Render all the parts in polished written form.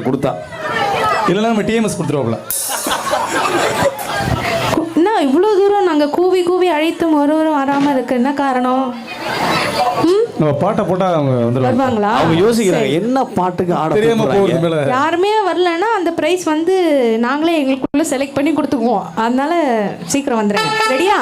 கொடுத்தா இல்லைன்னா நம்ம டிஎம்எஸ் கொடுத்துருவோம்ல. என்ன இவ்வளோ தூரம் நாங்கள் கூவி கூவி அழைத்தும் ஒருவரும் வராமல் இருக்கு, என்ன காரணம்? நம்ம பாட்டை போட்டா அவங்க வருவாங்களா? அவங்க யோசிக்கிறாங்க என்ன பாட்டுக்கு ஆட தெரியாம போறது மேல. யாருமே வரலன்னா அந்த பிரைஸ் வந்து நாங்களே எங்களுக்குள்ள செலக்ட் பண்ணி கொடுத்துக்குவோம். அதனால சீக்கிரம் வந்துடுங்க. ரெடியா?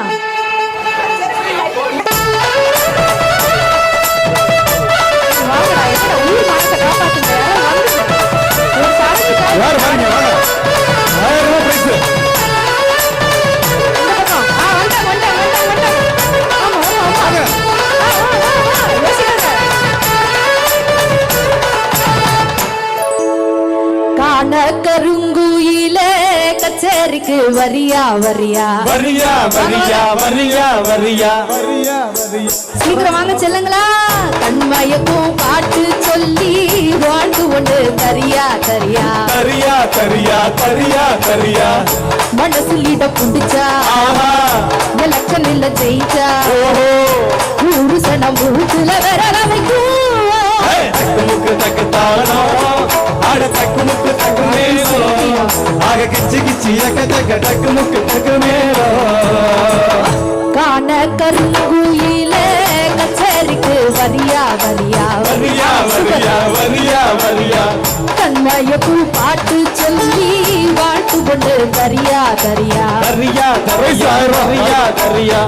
கருங்குயில கச்சேரிக்கு வரியா வரியா வரியா வரியா வரியா வரியா வரியா வரியா சீக்கிரம் வாங்க செல்லுங்களா. கண்மயக்கும் பாட்டு சொல்லி வாழ்ந்து கொண்டு தரியா தரியா தரியா தரியா தரியா தரியா மனசுலிட புடிச்சா எலக்ஷன் இல்ல ஜெயிச்சா ஊரு சனம் ஊத்துல வர வைக்கும் தக்குமுக்கு தக்குத்தானோ ஆட தக்குமுக்கு தக்கு மேலோ ஆக கிச்சி கிச்சி எக்க தக்க தக்குமுக்கு தக்கு மேலோ காண கருங்குயில கச்சேரிக்கு வரியா வரியா வரியா வரியா வரியா வரியா கண்மயப்பு பாட்டு சொல்லி வாழ்த்து கொண்டு தரியா தரியா தரியா தரியா தரியா தரியா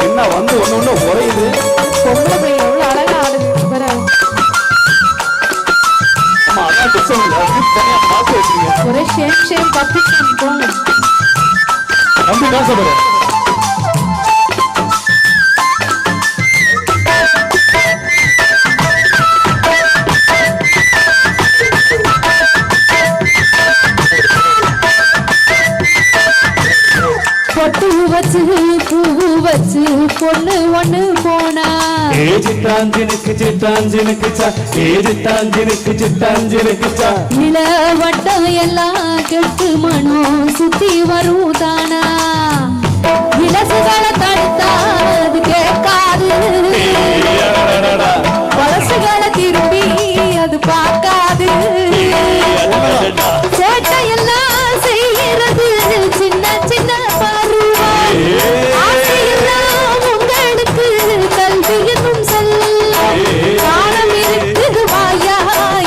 என்ன வந்து ஒண்ணு ஒண்ணு உரையுது. பொம்பளை பையன் எவ்வளவு அழகா ஆடுது பாரு. ஒரே ஷேம் ஷேம் பத்து போங்க. தம்பி காசு பாரு. பொட்டு வச்சு பூ வச்சு பொண்ணு ஒண்ணு போனா சிட்டாஞ்சினுக்கு சிட்டாஞ்சினுக்கு சிட்டாஞ்சினுக்கு சிட்டாஞ்சினுக்கு நில வட்டம் எல்லாம் கெட்டு மனம் சுத்தி வரும் தானா இலசுகளை தடுத்தா அது கேட்காது பழசுகளை திரும்பி அது பார்க்காது சேட்டை எல்லாம் செய்யறது சின்ன சின்ன பருவா ஆசையெல்லாம் உங்களுக்கு கல்வி என்னும் செல்ல காலம் இருக்குது வாயா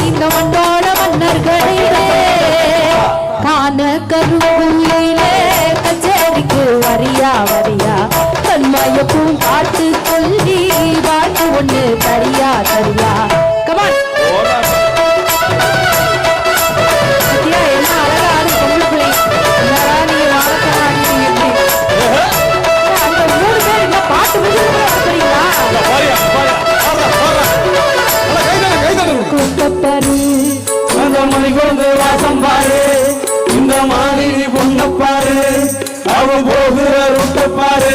இந்த மண்ணோட மன்னர்களே காண கருங்குயிலே கச்சேரிக்கு வரியா வரியா கண்மயப்பும் பாட்டு சொல்லி பாட்டு ஒண்ணு தரியா தரியா. கமான் சத்யா, என்ன அழகா ஆடு பொம்பளை பிள்ளை. என்னடா நீ வாழக்கமாடி எப்படி அந்த 3 பேர் என்ன பாட்டு முடிக்கிறீங்களா? கூட்டப்பாரு அந்த மணி கொண்டு வாசம் பாரு இந்த மாதிரி பொண்ண பாரு அவன் போகிற ரூட்ட பாரு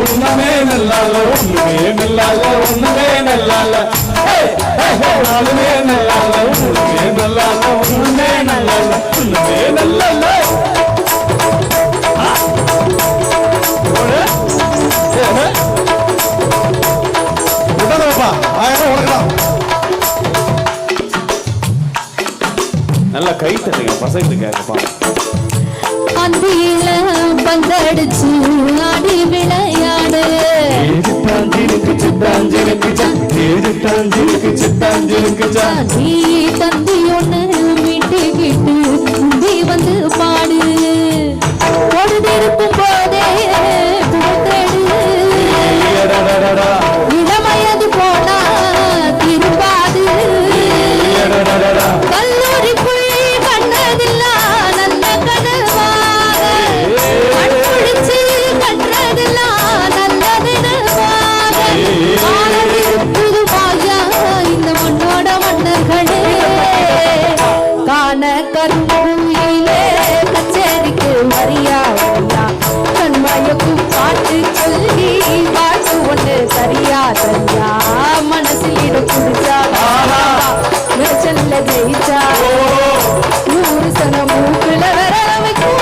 உண்மையே நல்லால ஒண்ணுமே நல்லால ஒண்ணுமே நல்லால நாலுமே நல்லால ஒண்ணுமே நல்லால ஒண்ணுமே நல்லால ஒண்ணுமே நல்லால நல்லா கை தட்டுங்க பசங்களுக்காகப்பா. அந்தியில பந்தடிச்சு ஆடி விளையாடு நீ தந்தி ஒண்ணு மீட்டுக்கிட்டு உந்தி வந்து பாடு பொழுதிருக்கும் போதே இளமயது போனா திரும்பாது கல்லூரி புள்ளி கண்டதில்லா நல்ல கனவாக கண்பிடிச்சு கற்றதில்லா நல்ல நினைவாக ஆனதிருக்குது வாயா இந்த மண்ணோட மன்னர்களே காண கருங்குயிலே கச்சேரிக்கு வரியா வரியா கண்மயக்கும் பாட்டு சொல்லி பாட்டு ஒண்ணு சரியா சரியா மனசில் இடம் குடிச்சா செல்ல ஜெயிச்சா ஊரு சன மூக்குல வர வைக்கும்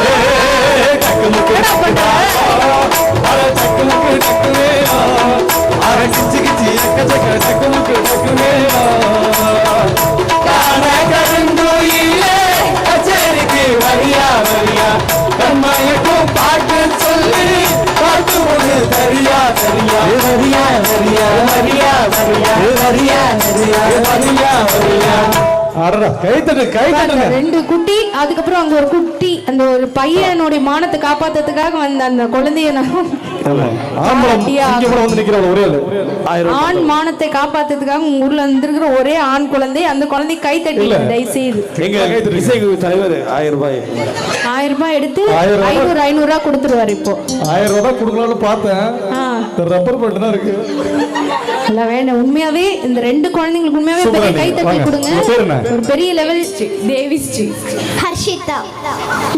கிச்சு கிச்சு எக்கச்சக்க டக்கு முக்கு டக்கு மேளம் காண கருங்குயிலே கச்சேரிக்கு வரியா வரியா கண்மயக்கும் பாட்டு சொல்லி பாட்டு ஒண்ணு தரியா தரியா வரியா வரியா வரியா வரியா வரியா வரியா வரியா வரியா அடடா கைத்தட்டு கைத்தட்டுங்க. ரெண்டு குட்டி, அதுக்கப்புறம் அங்க ஒரு குட்டி, அந்த ஒரு பையனுடைய மானத்தை காப்பாத்துறதுக்காக வந்த அந்த குழந்தைய நான் ஆம்பளம் இங்க கூட வந்து நிக்கிற ஒரே ஆள். ஆண் மானத்தை காப்பாத்துறதுக்காக உங்க ஊர்ல வந்திருக்கிற ஒரே ஆண் குழந்தை, அந்த குழந்தை கை தட்டி தயவு செய்து எங்க இசைக்குழு தலைவர் 1000 ரூபாய் 1000 ரூபாய் எடுத்து 500 500 கொடுத்துருவாரு. இப்போ 1000 ரூபாய் கொடுக்கலாம்னு பார்த்தேன். ரப்பர் பேண்ட் தான் இருக்கு. இல்ல வேண்டாம், உண்மையாவே இந்த ரெண்டு குழந்தைங்களுக்கு உண்மையாவே பெரிய கை தட்டி கொடுங்க. ஒரு பெரிய லெவல் தேவி ஸ்ரீ ஹர்ஷிதா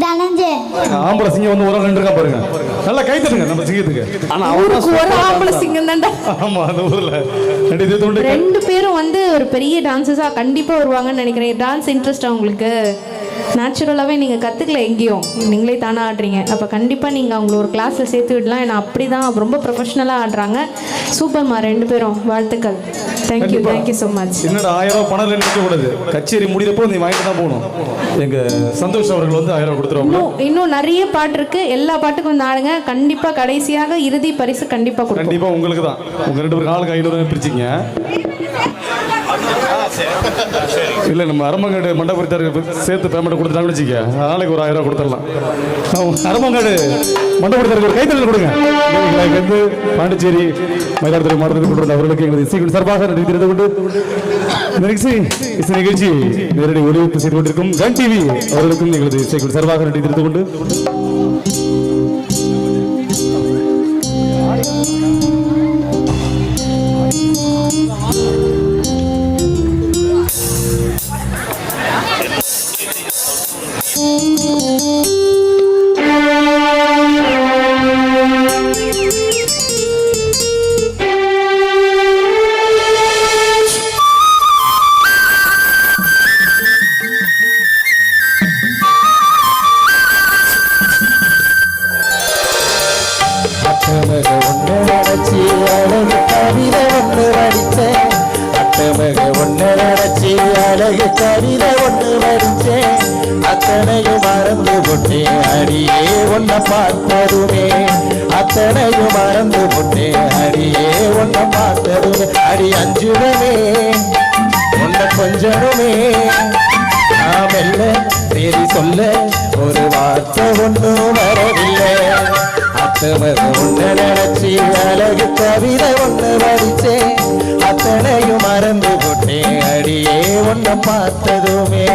தனஞ்சய் ஆம்பளை சிங்கம் வந்து ஒரு ஆள் நின்றுக்கா பாருங்க. நல்லா கை தட்டுங்க நம்ம சிங்கத்துக்கு. ஆனா ஊருக்கு ஒரு ஆம்பளை சிங்கம் தான்டா. ஆமா அந்த ஊர்ல ரெண்டு பேரும் வந்து ஒரு பெரிய டான்சஸா கண்டிப்பா வருவாங்கன்னு நினைக்கிறேன். டான்ஸ் இன்ட்ரெஸ்ட் உங்களுக்கு நேச்சுரலாகவே நீங்கள் கற்றுக்கல எங்கேயும், நீங்களே தானே ஆடுறீங்க. அப்போ கண்டிப்பாக நீங்கள் அவங்கள ஒரு கிளாஸில் சேர்த்து விடலாம். ஏன்னா அப்படி தான் ரொம்ப ப்ரொஃபஷ்னலாக ஆடுறாங்க. சூப்பர்மா ரெண்டு பேரும், வாழ்த்துக்கள். Thank you thank you so much. என்னடா 1000 ரூபாய் பணம் நிற்கக்கூடாது, கச்சேரி முடிகிறப்போ நீ வாங்கிட்டு தான் போகணும். எங்கள் சந்தோஷ் அவர்கள் வந்து 1000 ரூபாய் கொடுத்துருவாங்க. இன்னும் நிறைய பாட்டு இருக்கு, எல்லா பாட்டுக்கும் வந்து ஆடுங்க. கண்டிப்பாக கடைசியாக இறுதி பரிசு கண்டிப்பாக கொடுக்கும். கண்டிப்பாக உங்களுக்கு தான். உங்கள் 2 பேருக்கு ஆளுக்கு 500 பிரிச்சிங்க. இல்லை நம்ம அரமங்காடு மண்டபத்தாருக்கு சேர்த்து பேமெண்ட் கொடுத்துட்டாங்கன்னு வச்சுக்க, நாளைக்கு ஒரு 1000 ரூபாய் கொடுத்துடலாம். அரமங்காடு மண்டபத்தாருக்கு ஒரு கைத்தறல் கொடுங்க. வந்து பாண்டிச்சேரி மயிலாடுதுறை மாவட்டத்தில் கொண்டு வந்த அவர்களுக்கு எங்களது இசைக்குழு சார்பாக நன்றி தெரிந்து கொண்டு இசை நிகழ்ச்சி நேரடி ஒளிபரப்பு செய்து கொண்டிருக்கும் கன் டிவி அவர்களுக்கும் எங்களது இசைக்குழு சார்பாக நன்றி தெரிந்து கொண்டு அத்தனையும் மறந்து போட்டே அடியே ஒன்ன பார்த்ததுமே, அத்தனையும் மறந்து போட்டே அடியே ஒன்ன பார்த்ததுமே, அடி அஞ்சுடமே உன்ன கொஞ்சமே நாம் இல்ல தேதி சொல்ல ஒரு வார்த்தை ஒன்றும் வரவில்லை. அத்தமக ஒன்ன நினைச்சி அழகு கவிதை ஒன்று வடிச்சேன், அத்தனையும் மறந்து போட்டே அடியே ஒன்ன பார்த்ததுமே.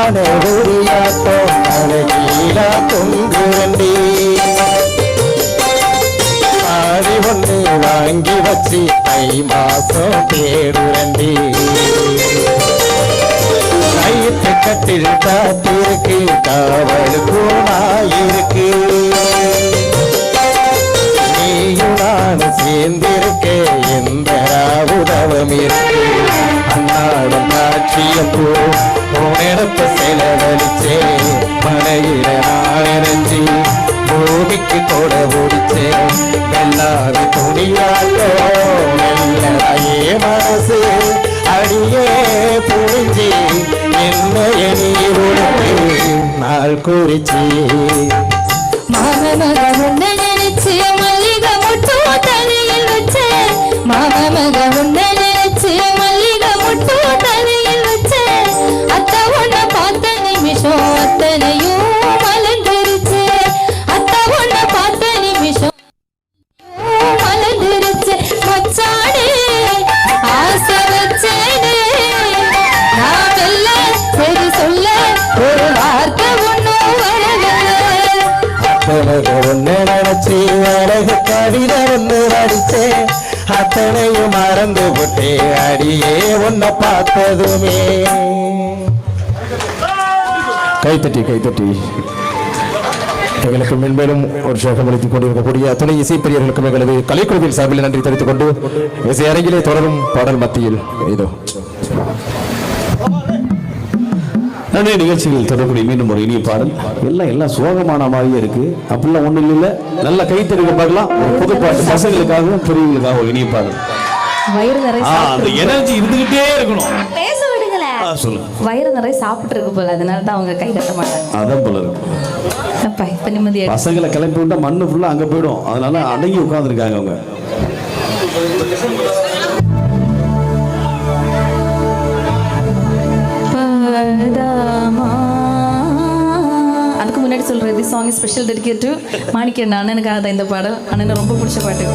ஆன ஊரியாட்டம் அழகீழா பொங்குரண்டி ஆடி ஒண்ணு வாங்கி வச்சு தை மாசம் தேடுரண்டி கைத்து கட்டில் காத்திருக்கு காவலுக்கும் நாயிருக்கு நீயும் நானும் சேர்ந்திருக்க எந்த உதவம் இருக்கு அன்னாடும் காட்சியப்போ உனப்ப செலவழிச்சே மலையில நாளெறிஞ்சி பூமிக்கு கொட முடிச்சேன் வெள்ளாத துணியாட்டோ மெல்லதாயே மனசு அடியே புரிஞ்சி என்னைய நீ உனக்கு நாள் குறிச்சி மாமமக உன்னை நினைச்சு மல்லிகை முட்டு தலையில் வச்ச மாமமக உன்னை நினைச்சு மல்லிகை முட்டு தலையில் வச்ச அத்தை உன்னை பார்த்த நிமிஷம் அத்தனையும் மலர்ந்துருச்சு அத்தை உன்னை பார்த்த நிமிஷம் மலர்ந்துருச்சு மச்சானே ஆசை வச்சேனே நான் மெல்ல சரி சொல்ல ஒரு வார்த்தை ஒன்னும் வரவில்லை ஒன்னு நினைச்சு அழகு கவிதை ஒன்று நடிச்சே அத்தனையும் மறந்து விட்டே அடியே உன்னை பார்த்ததுமே கைத்தட்டி கைத்தட்டி எங்களுக்கு மென்மேலும் ஒரு சோகம் அளித்துக் கொண்டிருக்கக்கூடிய துணை இசைப்பிரியர்களுக்கும் எங்களது கலைக்குழுவின் சார்பில் நன்றி தெரிவித்துக் கொண்டு இசை அரங்கிலே தொடரும் பாடல் மத்தியில் இதோ நிறைய நிகழ்ச்சிகள் தொடர்புடைய மீண்டும் ஒரு இனிய பாடல் எல்லாம் சோகமான மாதிரியே இருக்கு அப்படிலாம் ஒண்ணும் இல்லை நல்ல கைத்தறிக்க பார்க்கலாம் ஒரு புது பாட்டு பசங்களுக்காகவும் பெரியவங்களுக்காக ஒரு இனிய பாடல் வயிறு நிறைய அந்த எனர்ஜி இருந்துகிட்டே இருக்கணும் பேச விடுங்களேன் சொல்லுங்க வயிறு நிறைய சாப்பிட்டு இருக்கு போல அதனால தான் அவங்க கை கட்ட மாட்டாங்க அதான் போல இருக்கு அப்பா இப்ப நிம்மதியா பசங்களை கிளப்பி விட்டா மண்ணு ஃபுல்லா அங்க போயிடும் அதனால அடங்கி உட்கார்ந்துருக்காங்க அவங்க அதுக்கு முன்னாடி சொல்றது சாங் ஸ்பெஷல் டெடிகேட் டு மாணிக்கண்ண அண்ணனுக்காக தான் இந்த பாடல் அண்ணனுக்கு ரொம்ப பிடிச்ச பாட்டு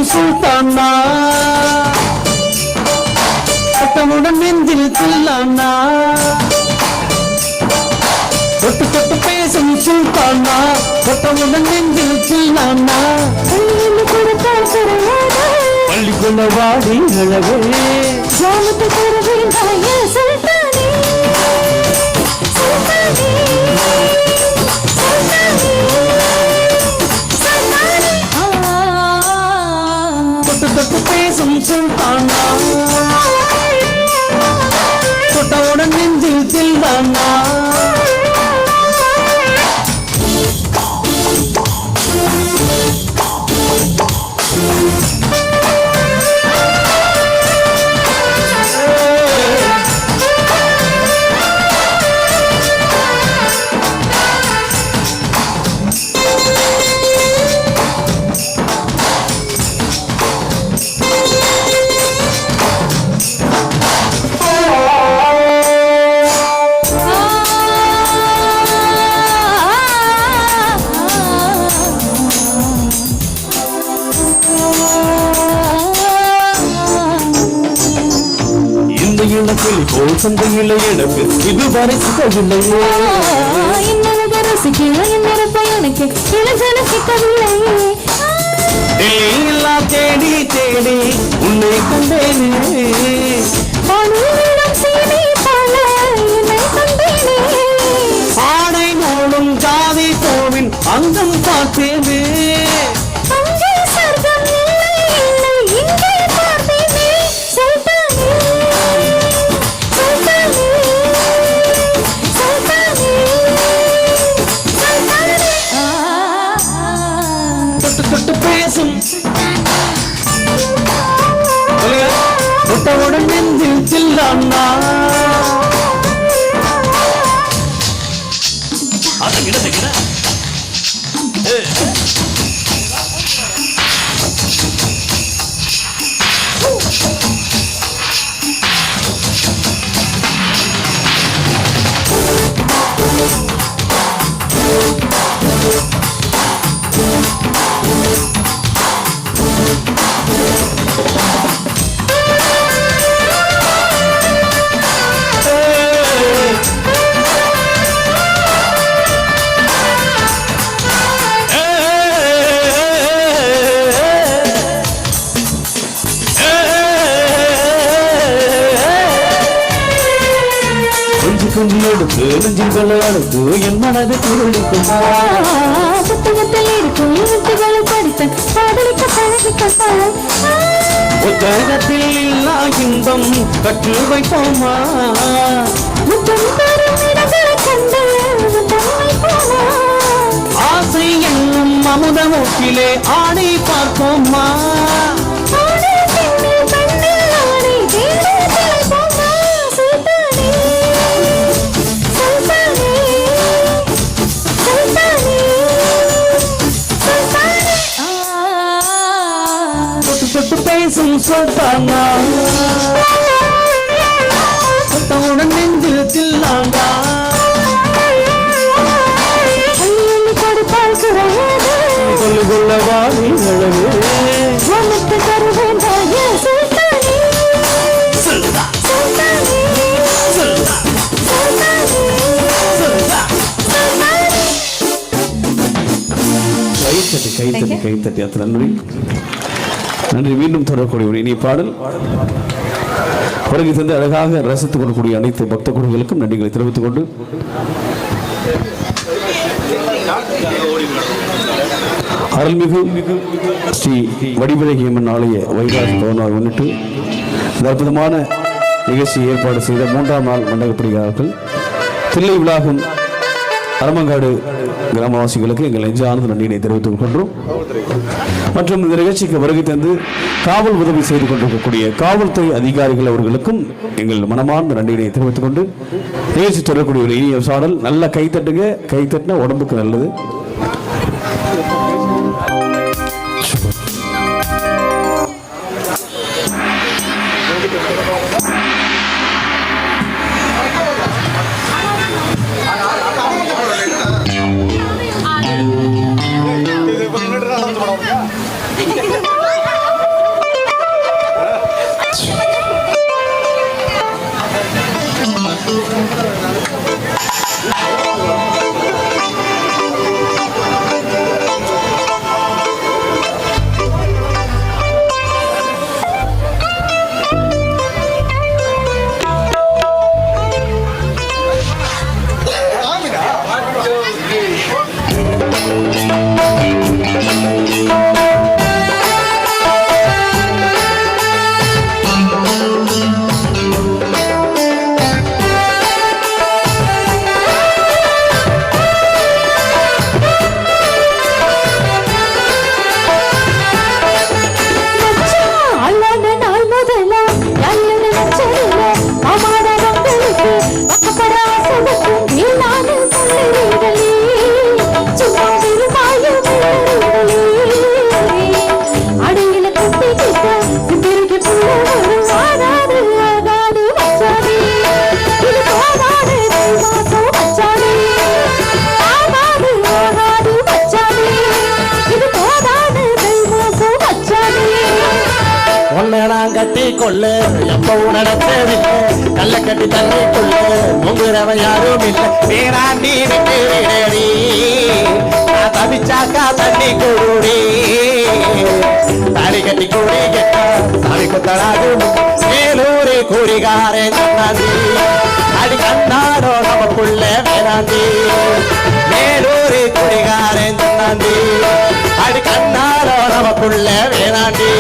சுல்தானா சட்டமுடன் நெஞ்சில் தில்லானா தொட்டு தொட்டு பேசும் சுல்தானா சட்டமுடன் நெஞ்சில் தில்லானா பள்ளிக்குள்ள வாடி அழகே தொட்டு பேசும் சுல்தானா தொட்டவுடன் நெஞ்சில் தில்லானா சந்தையில் எனக்கு இதுவரை சிக்கவில்லையே தேடி தேடி உன்னை கண்டேனே ஆடை நோடும் ஜாதி கோவில் அங்கம் பார்த்தேனே தொட்டவுடன் நெஞ்சில் தில்லானா எடுத்து நெஞ்சுகளை அழுத்து என் மனது துருளிக்கும் புத்தகத்தில் இருக்கும் எழுத்துக்களை படித்தேன் காதலிக்க பழகிக்க புத்தகத்தில் இல்லா இன்பம் கற்று வைப்போமா முத்தம் பெறும் இடங்களை கண்டு வைப்போமா ஆசை என்னும் அமுதமூக்கிலே ஆணை பார்ப்போமா தொட்டு பேசும் சொல்தாங்க தொட்டவுடன் நெஞ்சில் தில்லாங்க கொள்ள வாழி கைத்தட்டி அத்தனை நன்றி நன்றி. மீண்டும் தொடரக்கூடிய ஒரு இனிய பாடல் வருகை தந்து அழகாக ரசித்துக் கொள்ளக்கூடிய அனைத்து பக்த குழுக்களுக்கும் நன்றிகளை தெரிவித்துக் கொண்டு அருள்மிகு ஸ்ரீ வடிவழகியம்மன் ஆலய வைகாசி பௌர்ணமி முன்னிட்டு இந்த அற்புதமான நிகழ்ச்சி ஏற்பாடு செய்த 3ஆம் நாள் மண்டபப்பிடிகாரர்கள் தில்லை விழாகும் அரமங்காடு கிராமவாசிகளுக்கு எங்கள் நெஞ்சார்ந்த நன்றியினை தெரிவித்துக் கொள்கிறோம். மற்றும் இந்த நிகழ்ச்சிக்கு வருகை தந்து காவல் உதவி செய்து கொண்டிருக்கக்கூடிய காவல்துறை அதிகாரிகள் அவர்களுக்கும் எங்கள் மனமார்ந்த நன்றியினை தெரிவித்துக் கொண்டு நிகழ்ச்சி தொடரக்கூடிய ஒரு இனிய சாடல். நல்ல கைத்தட்டுங்க, கைத்தட்டினா உடம்புக்கு நல்லது. கட்டி கொள்ளு எப்பவும் நடத்தவில்லை கல்ல கட்டி தண்ணி கொள்ளு முங்குறவன் யாரும் இல்லை பேராண்டி விட்டு விடடி நான் தவிச்சாக்கா தண்ணி கூடி தாடி கட்டி கூடி கெட்ட சாமி கொத்தடாது மேலூரே கூறிகாரே நன்னாந்தி அடி கண்ணாரோ நமக்குள்ள வேணாந்தி மேலூரே கூறிகாரே நன்னாந்தி அடி கண்ணாரோ நமக்குள்ள வேணாந்தி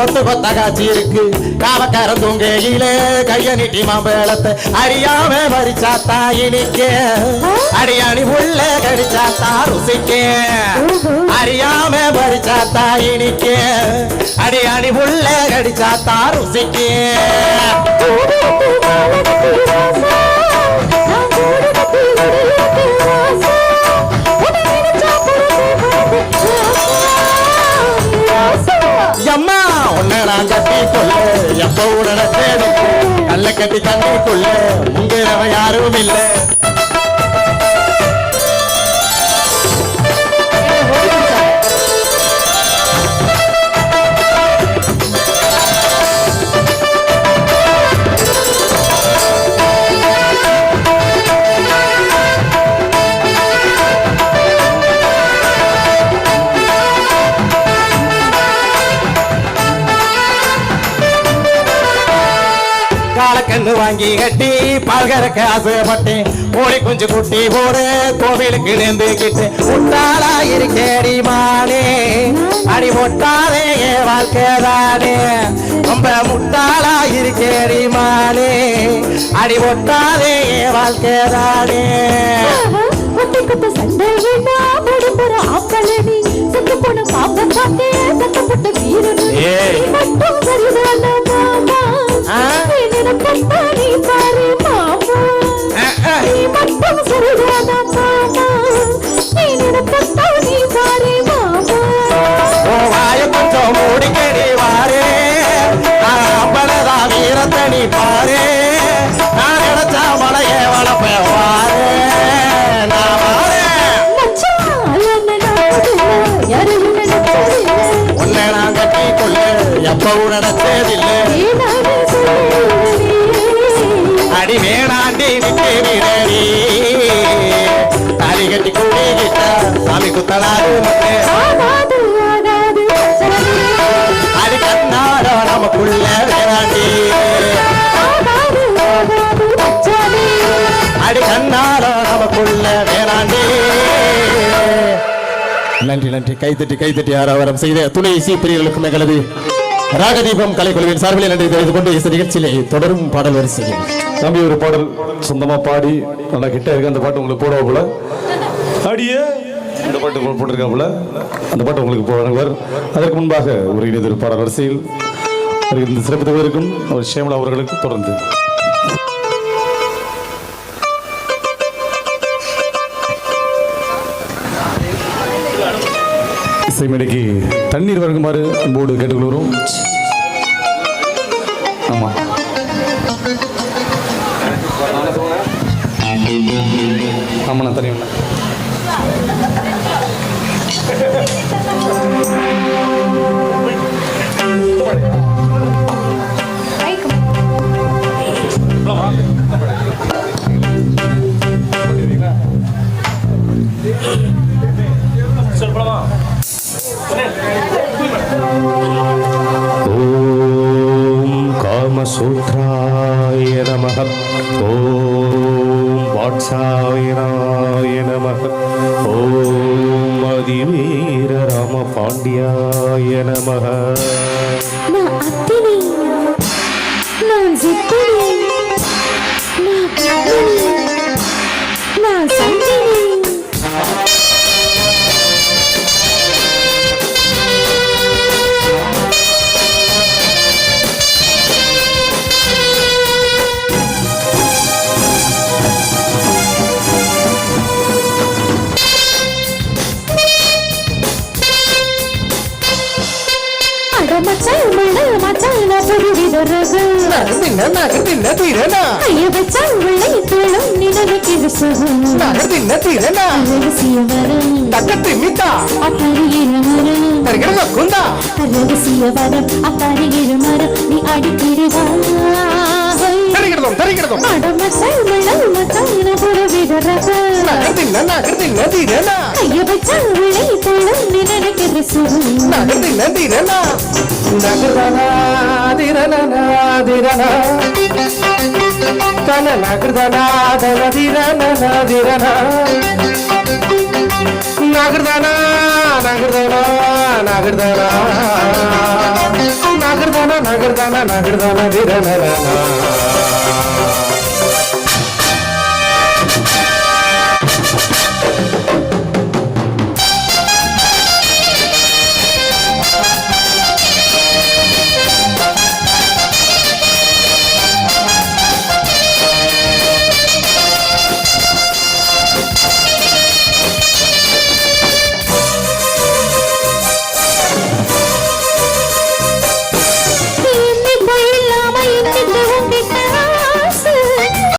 கொத்து கொத்த காட்சி இருக்கு காவக்காரன் தூங்கையிலே கைய நீட்டி மாம்பழத்தை அறியாம பறிச்சாத்தா இனிக்க அடியாணி உள்ள கடிச்சாத்தா ருசிக்க அறியாம பறிச்சாத்தா இனிக்க அடியாணி உள்ள கடிச்சாத்தா ருசிக்க அம்மா உன்னை நான் கட்டி கொள்ள எப்போ உடனே கல்ல கட்டி தண்ணி கொள்ள உங்கிறவ யாரும் இல்லை காலக்கண்ணு வாங்கி கட்டி பால்கறக்க ஆசைப்பட்டேன் ஓடி குஞ்சு குட்டி போடு கோவிலுக்கு நேர்ந்துக்கிட்டு முட்டாளா இருக்கேடி மானே அடி முட்டாளே என் வாழ்க்கைதானே ரொம்ப முட்டாளா இருக்கேடி மானே அடி முட்டாளே என் வாழ்க்கைதானே சண்டை வேண்டாம் ஆப்பலடி செத்து போன பாப்ப பாட்டே சத்தப்பட்ட வீரன் மட்டும் சரிதான மாமா நீ பாரு மாமா நீ மட்டும் சரிதான மாமா நீ பாரு மாமா வாய கொஞ்சம் மூடிக்கடி வாரே அப்பளதா வீரத்தனி பாரு நான் நினைச்சா மலைய வளப்ப வாரே நான் வாரேன் உன்னை நான் கட்டி கொள்ள எப்பவும் நடத்ததில்லை அடி வேணாண்டி விட்டு விடடி தாலி கட்டி கூடிக்கிட்ட சாமி குத்தலாது அடி கண்ணாடோ நமக்குள்ள வேணாண்டி அடி கண்ணாடோ நமக்குள்ள வேணாண்டி நன்றி நன்றி கைத்தட்டி ஆரவாரம் செய்த துணை இசை பிரியர்களுக்கும் எங்களது ராகதீபம் கலைக்குழுவின் சார்பில் நன்றி தெரிவித்துக் கொண்டு இந்த நிகழ்ச்சியிலே தொடரும் பாடல் வரிசையில் தம்பி ஒரு பாடல் சொந்தமா பாடி நல்லா கிட்ட இருக்கு அந்த பாட்டு உங்களுக்கு போடுவா போல அடியே இந்த பாட்டு போட்டிருக்கா போல அந்த பாட்டு உங்களுக்கு போடுவார் அதற்கு முன்பாக ஒரு இணையதொரு பாடல் வரிசையில் இந்த சிறப்பு இருக்கும் அவர் ஷேமலா அவர்களுக்கு தொடர்ந்து இசைமேடைக்கு தண்ணீர் வழங்குமாறு அன்போடு கேட்டுக்கொள்கிறோம். ஆமா ஆமா நான் தண்ணி ஓம் காமசூத்ராய நமः ஓம் வாட்சாயனாய நமः ஓம் அதிவீர ராம பாண்டியாய நமः நான் அத்தினி நான் சித்தினி நான் பத்தினி நான் சந்தினி நகர்தானா நகர்தானா நகர்தானா நகர்தானா நகர்தானா வீரனா